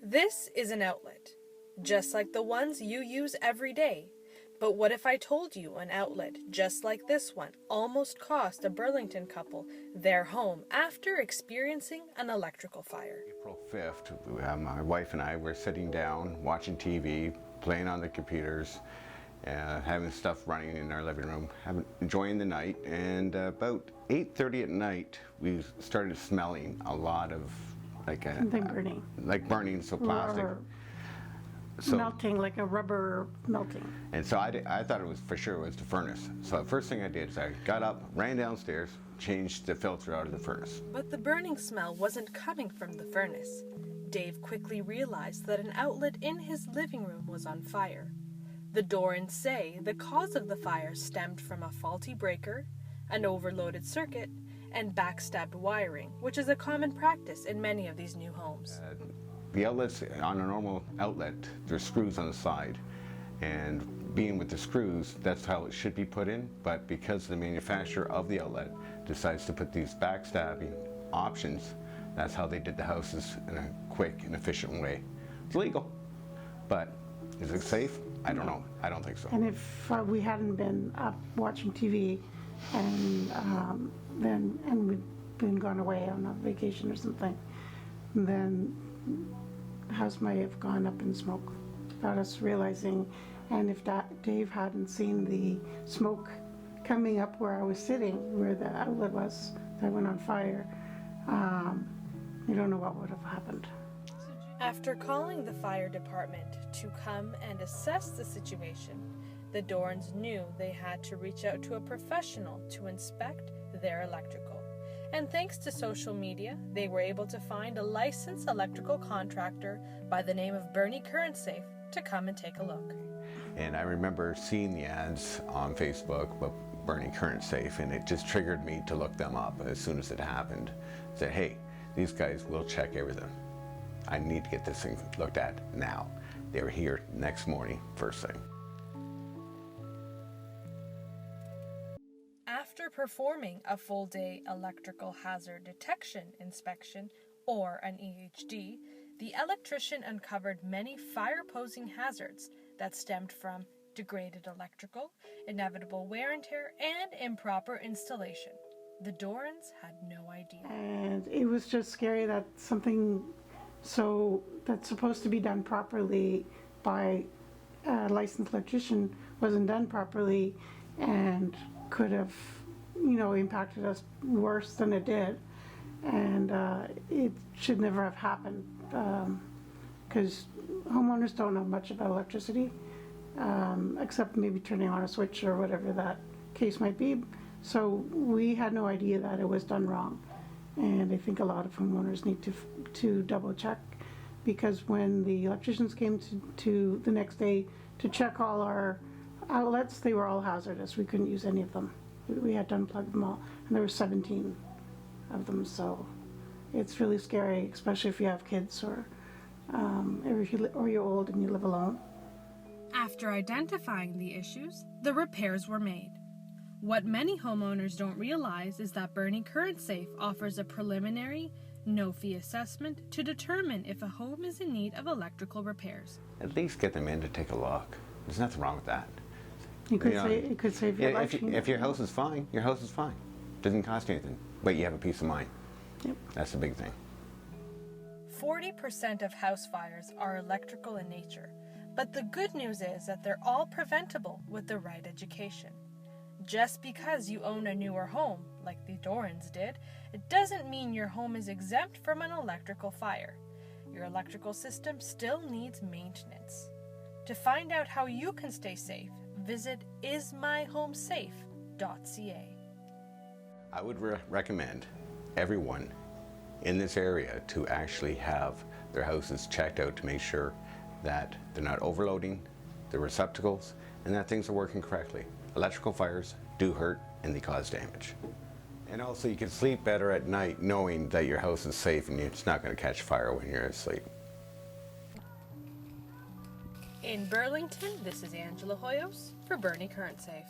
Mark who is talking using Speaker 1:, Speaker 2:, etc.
Speaker 1: This is an outlet, just like the ones you use every day. But what if I told you an outlet just like this one almost cost a Burlington couple their home after experiencing an electrical fire?
Speaker 2: April 5th, my wife and I were sitting down, watching TV, playing on the computers, having stuff running in our living room, enjoying the night, and about 8:30 at night, we started smelling a lot of
Speaker 3: something burning.
Speaker 2: Like burning, so plastic.
Speaker 3: So, melting, like a rubber melting.
Speaker 2: And so I thought it was for sure it was the furnace. So the first thing I did is I got up, ran downstairs, changed the filter out of the furnace.
Speaker 1: But the burning smell wasn't coming from the furnace. Dave quickly realized that an outlet in his living room was on fire. The Dorans say the cause of the fire stemmed from a faulty breaker, an overloaded circuit, and backstabbed wiring, which is a common practice in many of these new homes.
Speaker 2: The outlets, on a normal outlet, there's screws on the side, and being with the screws, that's how it should be put in, but because the manufacturer of the outlet decides to put these backstabbing options, that's how they did the houses in a quick and efficient way. It's legal, but is it safe? I don't know. I don't think so.
Speaker 3: And if we hadn't been up watching TV and we'd been gone away on a vacation or something, then the house might have gone up in smoke without us realizing. And if Dave hadn't seen the smoke coming up where I was sitting, where the outlet was that went on fire, you don't know what would have happened.
Speaker 1: After calling the fire department to come and assess the situation, the Dorans knew they had to reach out to a professional to inspect their electrical. And thanks to social media, they were able to find a licensed electrical contractor by the name of Birnie CurrentSAFE to come and take a look.
Speaker 2: And I remember seeing the ads on Facebook about Birnie CurrentSAFE, and it just triggered me to look them up as soon as it happened. Said, hey, these guys will check everything. I need to get this thing looked at now. They were here next morning, first thing.
Speaker 1: After performing a full-day electrical hazard detection inspection, or an EHD, the electrician uncovered many fire-posing hazards that stemmed from degraded electrical, inevitable wear and tear, and improper installation. The Dorans had no idea.
Speaker 3: And it was just scary that something that's supposed to be done properly by a licensed electrician wasn't done properly and could have, impacted us worse than it did. And it should never have happened because homeowners don't know much about electricity except maybe turning on a switch or whatever that case might be. So we had no idea that it was done wrong. And I think a lot of homeowners need to double check, because when the electricians came to the next day to check all our outlets, they were all hazardous. We couldn't use any of them. We had to unplug them all, and there were 17 of them. So it's really scary, especially if you have kids or you're old and you live alone.
Speaker 1: After identifying the issues, the repairs were made. What many homeowners don't realize is that Birnie CurrentSAFE offers a preliminary, no-fee assessment to determine if a home is in need of electrical repairs.
Speaker 2: At least get them in to take a look. There's nothing wrong with that.
Speaker 3: It could save your life.
Speaker 2: If your house is fine, your house is fine. Doesn't cost you anything, but you have a peace of mind.
Speaker 3: Yep.
Speaker 2: That's the big thing.
Speaker 1: 40% of house fires are electrical in nature, but the good news is that they're all preventable with the right education. Just because you own a newer home, like the Dorans did, it doesn't mean your home is exempt from an electrical fire. Your electrical system still needs maintenance. To find out how you can stay safe, visit ismyhomesafe.ca.
Speaker 2: I would recommend everyone in this area to actually have their houses checked out to make sure that they're not overloading the receptacles and that things are working correctly. Electrical fires do hurt and they cause damage. And also you can sleep better at night knowing that your house is safe and it's not going to catch fire when you're asleep.
Speaker 1: In Burlington, this is Angela Hoyos for Birnie CurrentSAFE.